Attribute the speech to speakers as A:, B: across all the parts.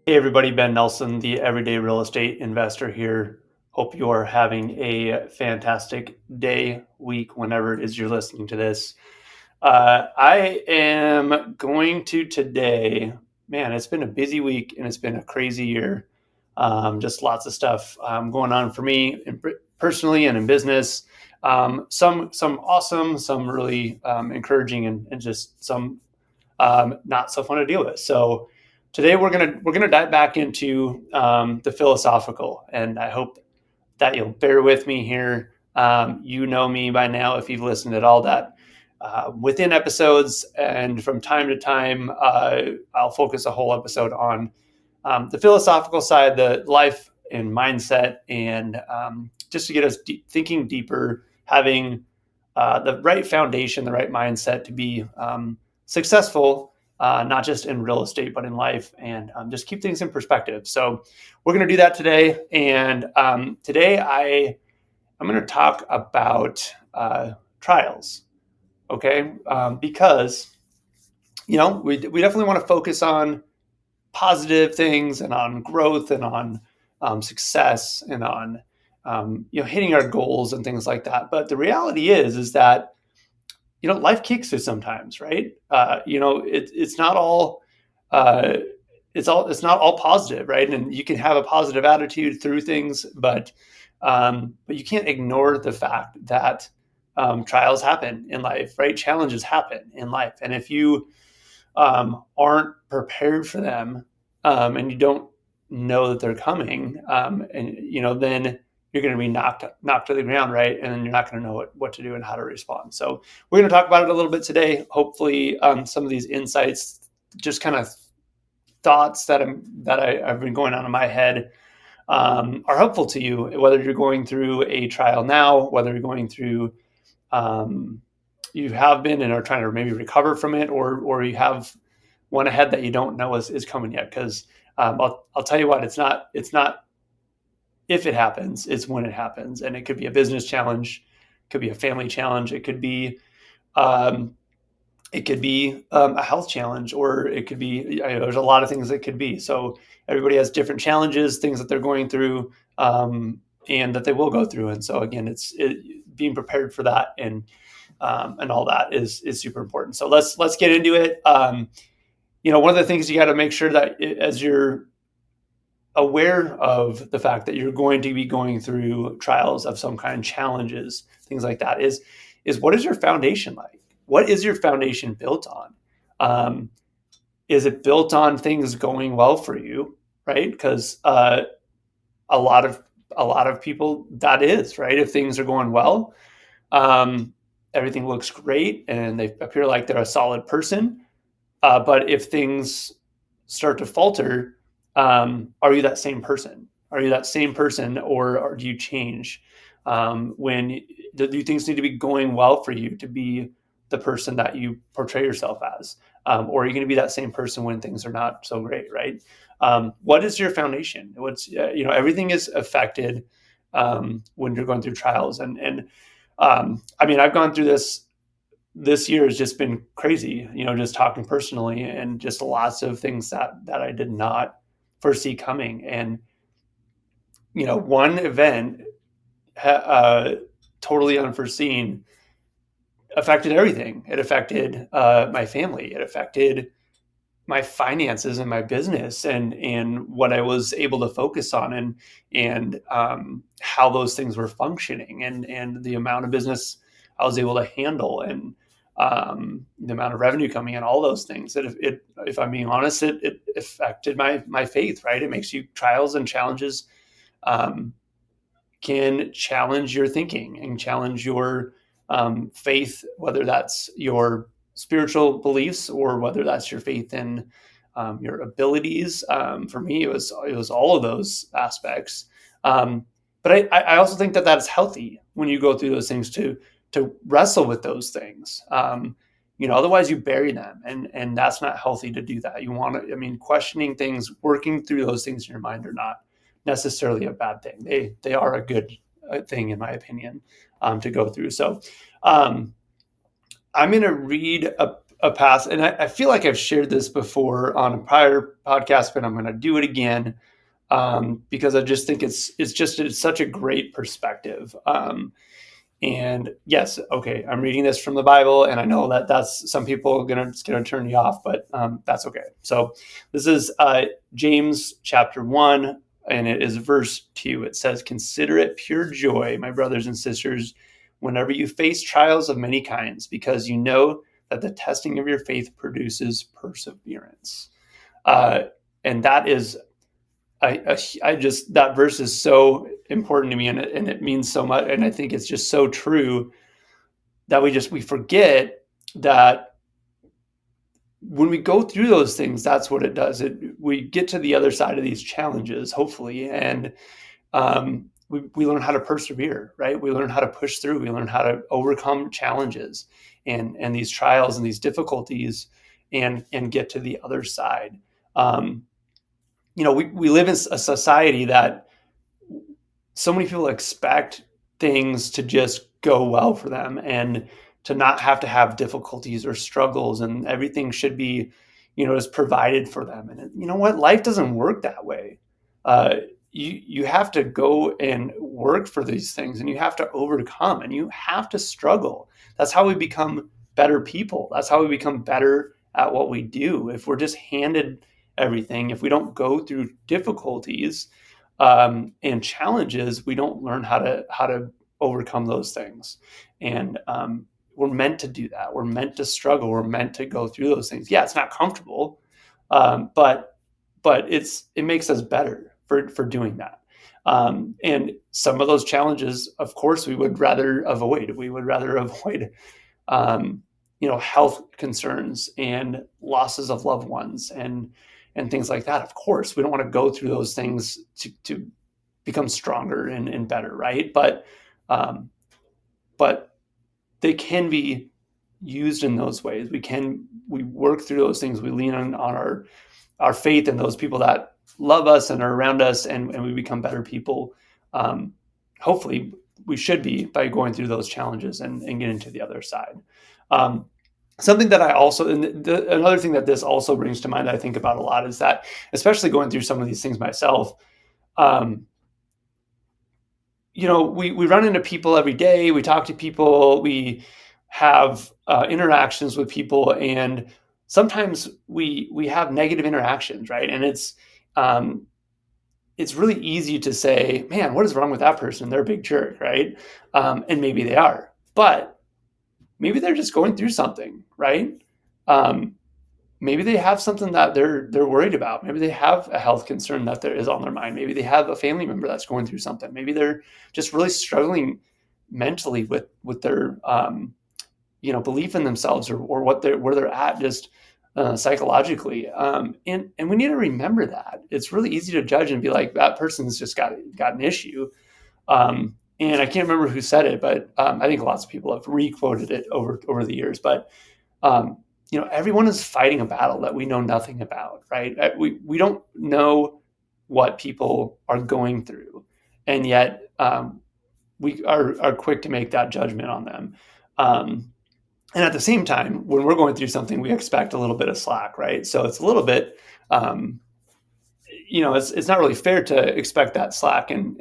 A: Hey everybody, Ben Nelson, the everyday real estate investor here. Hope you are having a fantastic day, week, whenever it is you're listening to this. I am going to today, man, it's been a busy week and it's been a crazy year. Just lots of stuff going on for me personally and in business. Some awesome, some really encouraging, and just some not so fun to deal with. So today we're gonna dive back into the philosophical, and I hope that you'll bear with me here. You know me by now if you've listened at all. That within episodes and from time to time, I'll focus a whole episode on the philosophical side, the life and mindset, and just to get us thinking deeper, having the right foundation, the right mindset to be successful, not just in real estate, but in life, and just keep things in perspective. So we're going to do that today. And today I'm going to talk about trials, okay? Because, we definitely want to focus on positive things and on growth and on success and on hitting our goals and things like that. But the reality is that life kicks us sometimes, right? It's not all uh, it's not all positive, right? And you can have a positive attitude through things, but you can't ignore the fact that trials happen in life, right? Challenges happen in life, and if you aren't prepared for them, and you don't know that they're coming, and then you're going to be knocked to the ground, right? And then you're not going to know what to do and how to respond. So we're going to talk about it a little bit today. Hopefully, some of these insights, just kind of thoughts I've been going on in my head, are helpful to you, whether you're going through a trial now, whether you're going through you have been and are trying to maybe recover from it, or you have one ahead that you don't know is coming yet. Because I'll tell you what, it's not if it happens, it's when it happens, and it could be a business challenge, it could be a family challenge, um, it could be a health challenge, or it could be there's a lot of things it could be. So everybody has different challenges, things that they're going through, and that they will go through. And so again, being prepared for that and all that is super important. So let's get into it. One of the things you got to make sure that as you're aware of the fact that you're going to be going through trials of some kind, challenges, things like that, is what is your foundation like? What is your foundation built on? Is it built on things going well for you, right? Because a lot of people, that is right. If things are going well, um, everything looks great, and they appear like they're a solid person. But if things start to falter, are you that same person? Are you that same person, or do you change? When do things need to be going well for you to be the person that you portray yourself as? Or are you going to be that same person when things are not so great, right? What is your foundation? Everything is affected when you're going through trials, and I mean, I've gone through this year has just been crazy, just talking personally, and just lots of things that I did not foresee coming. And, one event, totally unforeseen, affected everything. It affected my family. It affected my finances and my business, and what I was able to focus on, and how those things were functioning, and the amount of business I was able to handle, and the amount of revenue coming in, all those things. If I'm being honest, it affected my faith. Right? It makes you trials and challenges um, can challenge your thinking and challenge your faith, whether that's your spiritual beliefs or whether that's your faith in your abilities. For me, it was all of those aspects. But I also think that is healthy when you go through those things to wrestle with those things. Otherwise you bury them, and that's not healthy to do that. You want to, I mean, questioning things, working through those things in your mind are not necessarily a bad thing. They are a good thing, in my opinion, to go through. So um, I'm going to read a pass, and I feel like I've shared this before on a prior podcast, but I'm going to do it again because I just think it's such a great perspective. And yes, okay, I'm reading this from the Bible, and I know that that's some people it's gonna turn you off, but that's okay. So this is James chapter 1, and it is verse 2. It says, "Consider it pure joy, my brothers and sisters, whenever you face trials of many kinds, because you know that the testing of your faith produces perseverance." Uh, and that is I just that verse is so important to me, and it means so much, and I think it's just so true that we forget that when we go through those things, that's what it does. We get to the other side of these challenges, hopefully, and we learn how to persevere, right? We learn how to push through. We learn how to overcome challenges and these trials and these difficulties, and get to the other side. Um, we live in a society that so many people expect things to just go well for them and to not have to have difficulties or struggles, and everything should be, just provided for them. And you know what? Life doesn't work that way. Uh, you have to go and work for these things, and you have to overcome, and you have to struggle. That's how we become better people. That's how we become better at what we do. If we're just handed everything, if we don't go through difficulties and challenges, we don't learn how to overcome those things. And we're meant to do that. We're meant to struggle. We're meant to go through those things. Yeah, it's not comfortable, but it makes us better for doing that. And some of those challenges, of course, we would rather avoid. We would rather avoid um, health concerns and losses of loved ones and things like that. Of course, we don't want to go through those things to become stronger and better, right? Um, but they can be used in those ways. We work through those things. We lean on our faith in those people that love us and are around us, and we become better people. Hopefully, we should be, by going through those challenges and getting to the other side. Um, Something that I also, another thing that this also brings to mind that I think about a lot is that, especially going through some of these things myself, um, we run into people every day. We talk to people. We have interactions with people, and sometimes we have negative interactions, right? And it's really easy to say, "Man, what is wrong with that person? They're a big jerk," right? And maybe they are, but maybe they're just going through something, right? Um, Maybe they have something that they're worried about. Maybe they have a health concern that there is on their mind. Maybe they have a family member that's going through something. Maybe they're just really struggling mentally with their belief in themselves, or where they're at just psychologically. And we need to remember that it's really easy to judge and be like, that person's just got an issue. And I can't remember who said it, but I think lots of people have re-quoted it over the years. But um, everyone is fighting a battle that we know nothing about, right? We don't know what people are going through, and yet we are quick to make that judgment on them. And at the same time, when we're going through something, we expect a little bit of slack, right? So it's a little bit, it's not really fair to expect that slack and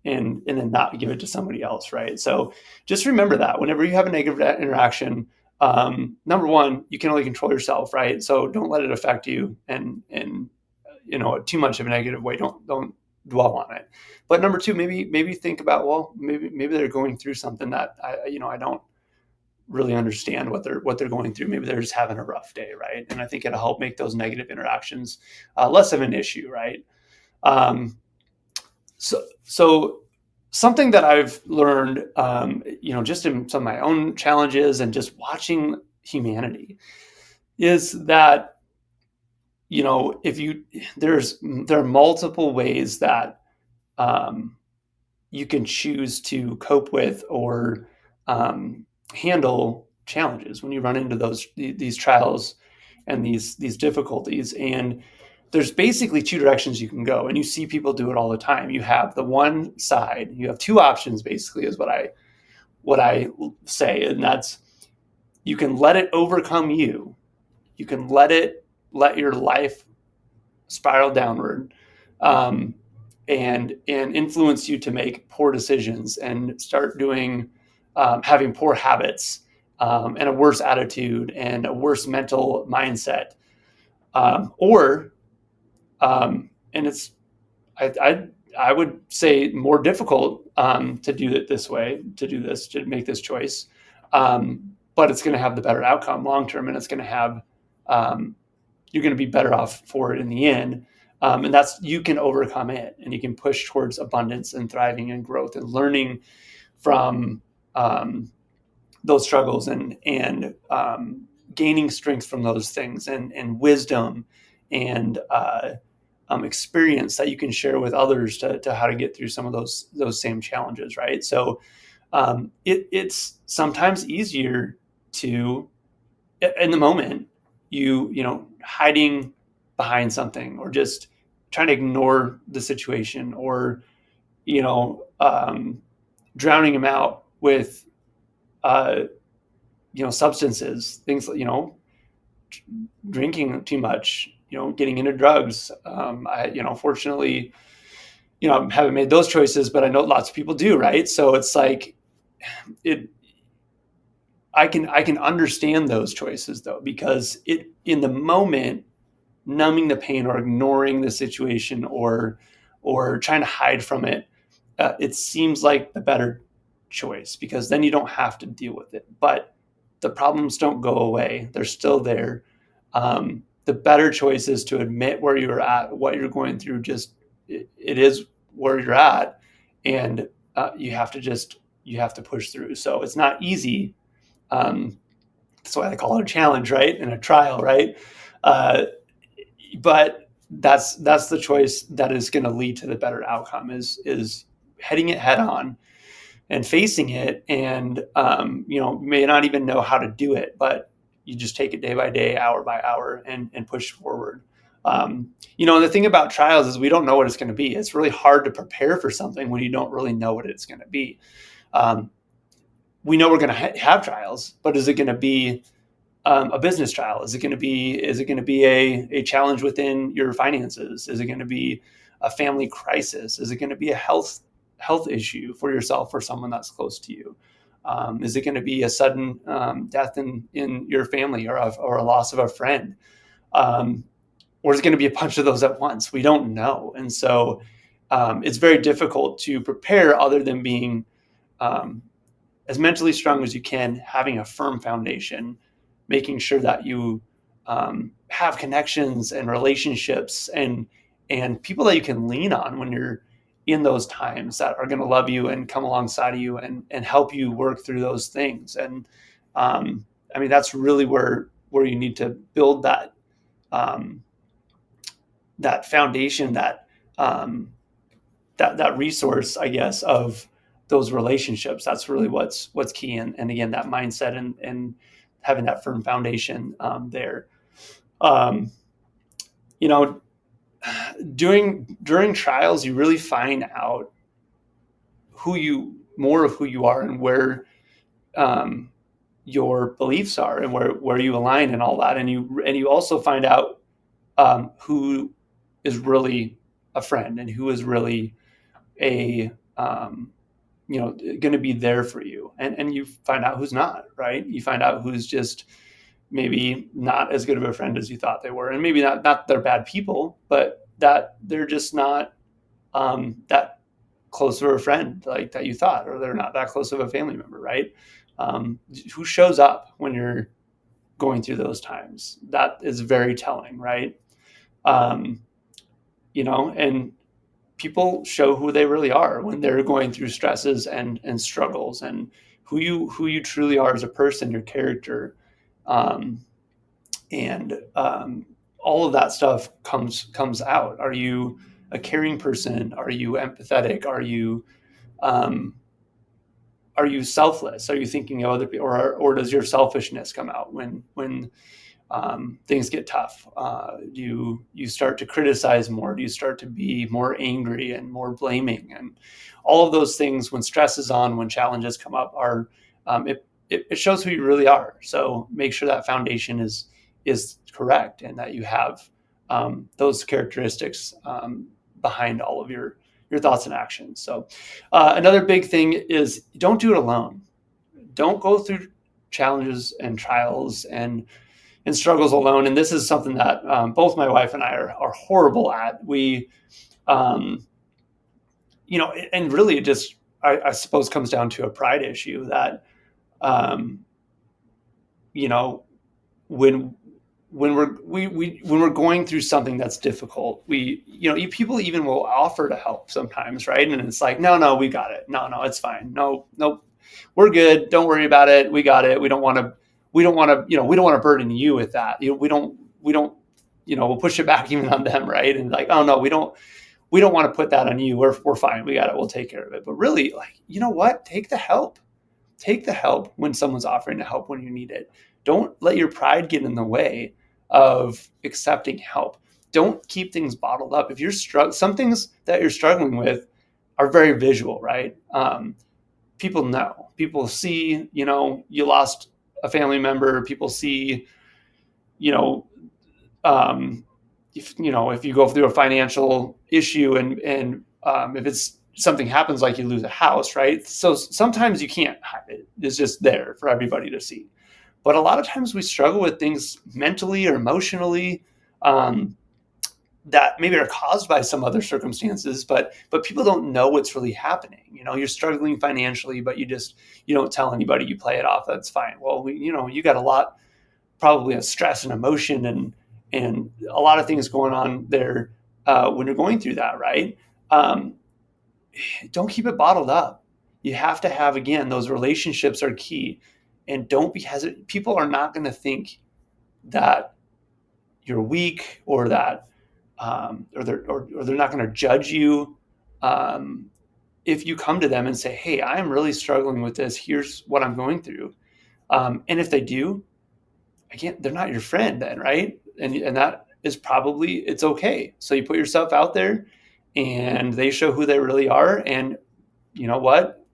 A: then not give it to somebody else, right? So just remember that whenever you have a negative interaction, number one, you can only control yourself, right? So don't let it affect you, and too much of a negative way. Don't dwell on it. But number two, maybe think about, well, maybe they're going through something that I don't really understand what they're going through. Maybe they're just having a rough day, right? And I think it'll help make those negative interactions less of an issue, right? Um, so something that I've learned, just in some of my own challenges and just watching humanity, is that if there are multiple ways that you can choose to cope with or handle challenges when you run into these trials and these difficulties. And there's basically two directions you can go, and you see people do it all the time. You have the one side, you have two options, basically, is what I say, and that's You can let it overcome you. You can let your life spiral downward, um, and influence you to make poor decisions and start doing having poor habits, and a worse attitude and a worse mental mindset, or and it's I would say more difficult, to do it this way, to make this choice, but it's going to have the better outcome long term, and it's going to have, um, you're going to be better off for it in the end. And that's, you can overcome it, and you can push towards abundance and thriving and growth and learning from, um, those struggles, and gaining strength from those things, and wisdom, and experience that you can share with others to how to get through some of those same challenges, right? So, it's sometimes easier to, in the moment, hiding behind something, or just trying to ignore the situation, or you know um, drowning them out with uh, substances, things like, drinking too much, getting into drugs. I fortunately, I haven't made those choices, but I know lots of people do, right? So it's like, it I can understand those choices, though, because it in the moment, numbing the pain, or ignoring the situation, or trying to hide from it, it seems like the better choice, because then you don't have to deal with it. But the problems don't go away; they're still there. The better choice is to admit where you're at, what you're going through. Just, it is where you're at, and you have to push through. So it's not easy. Um, that's why they call it a challenge, right? And a trial, right? Uh, but that's the choice that is going to lead to the better outcome, is heading it head on and facing it, and may not even know how to do it, but you just take it day by day, hour by hour, and push forward. The thing about trials is we don't know what it's going to be. It's really hard to prepare for something when you don't really know what it's going to be. um, we know we're going to have trials, but is it going to be a business trial? Is it going to be a challenge within your finances? Is it going to be a family crisis? Is it going to be a health issue for yourself or someone that's close to you? Is it going to be a sudden death in your family, or a loss of a friend? Um, or is it going to be a bunch of those at once? We don't know. And so, it's very difficult to prepare, other than being, um, as mentally strong as you can, having a firm foundation, making sure that you have connections and relationships, and people that you can lean on when you're in those times, that are going to love you and come alongside of you, and help you work through those things. And I mean, that's really where you need to build um, that foundation, um, that resource, I guess, of those relationships. That's really what's key. And again, that mindset, and having that firm foundation, there. Um, you know, during trials, you really find out more of who you are, and where, um, your beliefs are, and where you align, and all that. And you also find out, who is really a friend, and who is really a, going to be there for you, and you find out who's not, right? You find out who's just maybe not as good of a friend as you thought they were, and maybe not they're bad people, but that they're just not, that close of a friend like that you thought, or they're not that close of a family member, right? Who shows up when you're going through those times? That is very telling, right? um, and people show who they really are when they're going through stresses and struggles, and who you truly are as a person, your character, um, and all of that stuff comes out. Are you a caring person? Are you empathetic? Um, are you selfless? Are you thinking of other people, or does your selfishness come out when things get tough? Do you start to criticize more? Do you start to be more angry and more blaming? And all of those things, when stress is on, when challenges come up, are, it shows who you really are. So make sure that foundation is correct and that you have those characteristics behind all of your thoughts and actions. So another big thing is don't do it alone. Don't go through challenges and trials and struggles alone. And this is something that both my wife and I are horrible at. We, and really it just, I suppose, comes down to a pride issue that, you know, when when we're going through something that's difficult, people even will offer to help sometimes, right? And it's like, no, we got it. No, it's fine. No, we're good. Don't worry about it. We got it. We don't want to burden you with that. We'll push it back even on them, right? And like, oh no, we don't want to put that on you. We're fine. We got it. We'll take care of it. But really, like, you know what? Take the help. Take the help when someone's offering to help when you need it. Don't let your pride get in the way of accepting help. Don't keep things bottled up. If you're some things that you're struggling with are very visual, right? People know. People see, you lost a family member. People see, if you go through a financial issue and if it's something happens, like you lose a house, right? So sometimes you can't hide it. It's just there for everybody to see. But a lot of times we struggle with things mentally or emotionally that maybe are caused by some other circumstances, but people don't know what's really happening. You're struggling financially, but you don't tell anybody. You play it off. That's fine. Well, you got a lot probably of stress and emotion and a lot of things going on there when you're going through that, right? Don't keep it bottled up. You have to have, again, those relationships are key. And don't be hesitant. People are not going to think that you're weak or that, or they're not going to judge you if you come to them and say, "Hey, I am really struggling with this. Here's what I'm going through." And if they do, again, they're not your friend then, right? And that is probably, it's okay. So you put yourself out there, and they show who they really are, and you know what?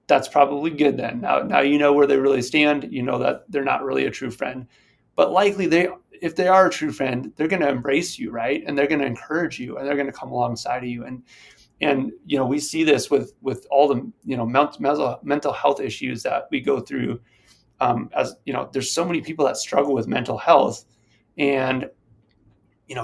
A: That's probably good then. Now you know where they really stand. You know that they're not really a true friend, but likely if they are a true friend, they're going to embrace you, right? And they're going to encourage you, and they're going to come alongside of you. And we see this with all the mental health issues that we go through. As there's so many people that struggle with mental health, and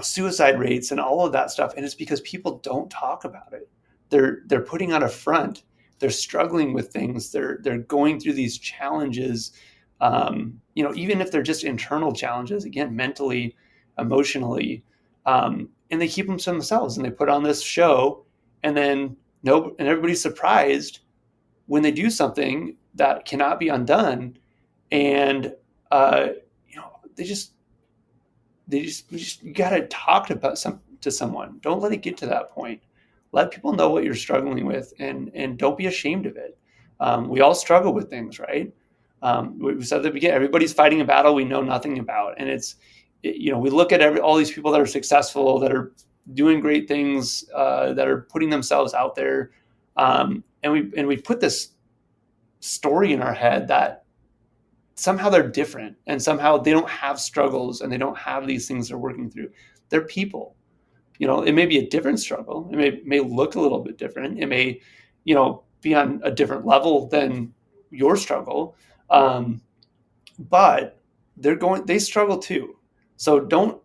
A: suicide rates and all of that stuff, and it's because people don't talk about it. They're putting on a front. They're struggling with things. They're going through these challenges, even if they're just internal challenges, again, mentally, emotionally, and they keep them to themselves, and they put on this show, and then and everybody's surprised when they do something that cannot be undone, and you got to talk to someone. Don't let it get to that point. Let people know what you're struggling with, and don't be ashamed of it. We all struggle with things, right? We said at the beginning, everybody's fighting a battle we know nothing about. And we look at all these people that are successful, that are doing great things, that are putting themselves out there. And we put this story in our head that somehow they're different, and somehow they don't have struggles, and they don't have these things they're working through. They're people. It may be a different struggle. It may look a little bit different. It may, be on a different level than your struggle. But they struggle too. So don't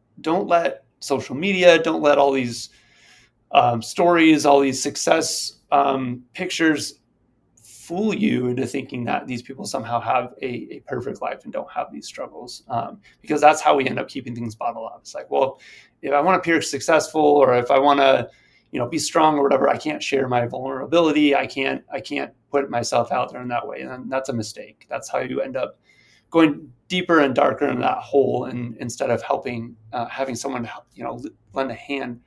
A: let social media, don't let all these stories, all these success pictures fool you into thinking that these people somehow have a perfect life and don't have these struggles, because that's how we end up keeping things bottled up. It's like, well, if I want to appear successful, or if I want to, be strong or whatever, I can't share my vulnerability. I can't put myself out there in that way. And that's a mistake. That's how you end up going deeper and darker in that hole, and instead of having someone, lend a hand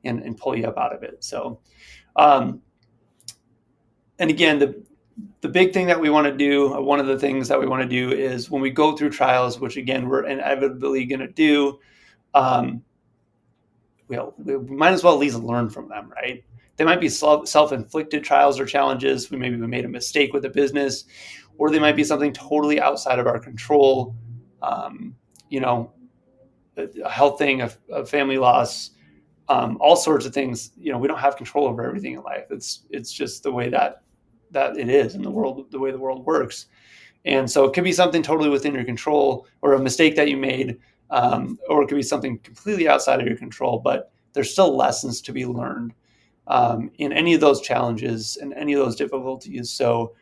A: and pull you up out of it. So, and again, the big thing that we want to do, one of the things that we want to do, is when we go through trials, which again, we're inevitably going to do, we might as well at least learn from them, right? They might be self-inflicted trials or challenges. Maybe we made a mistake with a business, or they might be something totally outside of our control. Um, you know, a health thing, a family loss, all sorts of things. We don't have control over everything in life. It's just the way that it is in the world, the way the world works. And so it could be something totally within your control, or a mistake that you made, or it could be something completely outside of your control. But there's still lessons to be learned in any of those challenges and any of those difficulties. So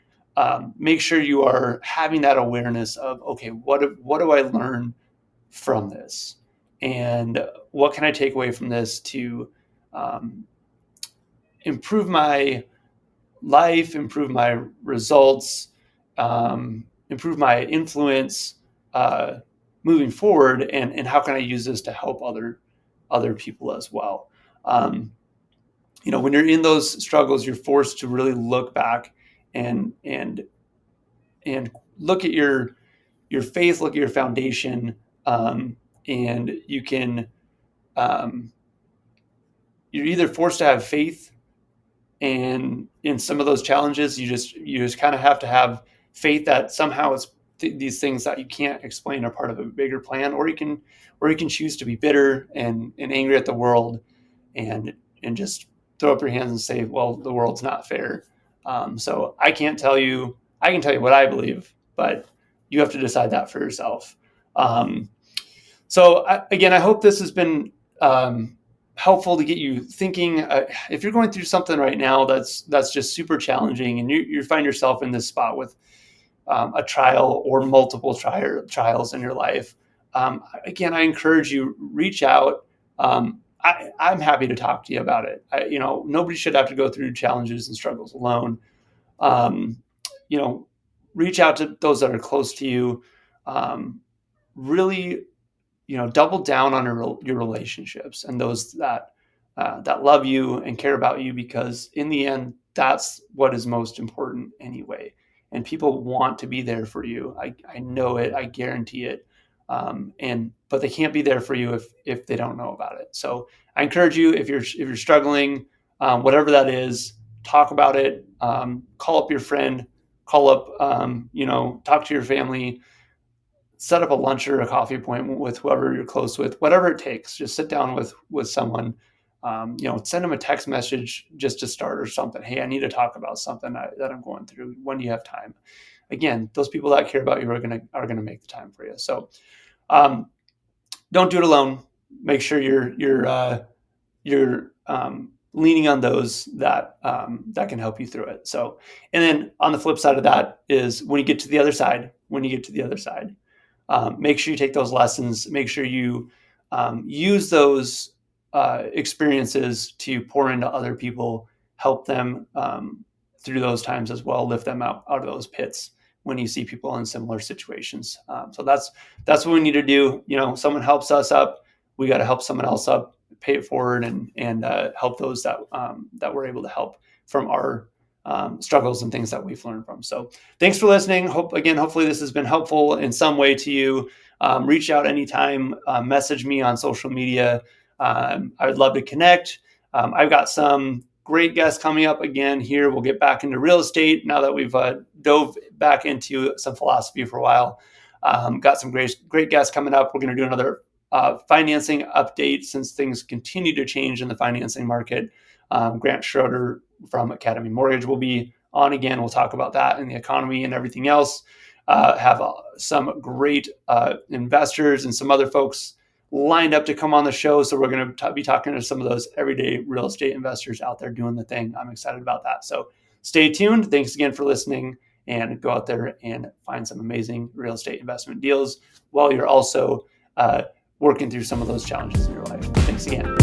A: make sure you are having that awareness of, okay, what do I learn from this, and what can I take away from this to um, improve my life, improve my results, improve my influence uh, moving forward, and how can I use this to help other people as well. When you're in those struggles, you're forced to really look back and look at your faith, look at your foundation, and you can um, you're either forced to have faith, and in some of those challenges, you just kind of have to have faith that somehow these things that you can't explain are part of a bigger plan, or you can choose to be bitter and angry at the world, and just throw up your hands and say, well, the world's not fair. So I can tell you what I believe, but you have to decide that for yourself. Um, again, I hope this has been helpful to get you thinking. If you're going through something right now that's just super challenging, and you find yourself in this spot with a trial or multiple trials in your life, again, I encourage you, reach out. I'm happy to talk to you about it. Nobody should have to go through challenges and struggles alone. Um, you know, Reach out to those that are close to you. Really, double down on your relationships and those that love you and care about you, because in the end, that's what is most important anyway. And people want to be there for you. I know it. I guarantee it. But they can't be there for you if they don't know about it. So I encourage you, if you're struggling, whatever that is, talk about it. Call up your friend. Call up. Talk to your family. Set up a lunch or a coffee appointment with whoever you're close with, whatever it takes. Just sit down with someone. Send them a text message just to start, or something. Hey, I need to talk about something that I'm going through. When do you have time? Again, those people that care about you are gonna make the time for you. So don't do it alone. Make sure you're leaning on those that can help you through it. So, and then on the flip side of that is when you get to the other side, make sure you take those lessons. Make sure you use those experiences to pour into other people, help them through those times as well, lift them out of those pits when you see people in similar situations. So that's what we need to do. Someone helps us up, we got to help someone else up, pay it forward, and help those that we're able to help from our struggles and things that we've learned from. So thanks for listening. Hopefully this has been helpful in some way to you. Reach out anytime, message me on social media. I would love to connect. I've got some great guests coming up again here. We'll get back into real estate now that we've dove back into some philosophy for a while. Got some great guests coming up. We're going to do another financing update, since things continue to change in the financing market. Grant Schroeder from Academy Mortgage will be on again. We'll talk about that and the economy and everything else. Have some great investors and some other folks lined up to come on the show. So we're going to be talking to some of those everyday real estate investors out there doing the thing. I'm excited about that. So stay tuned. Thanks again for listening, and go out there and find some amazing real estate investment deals while you're also working through some of those challenges in your life. Thanks again.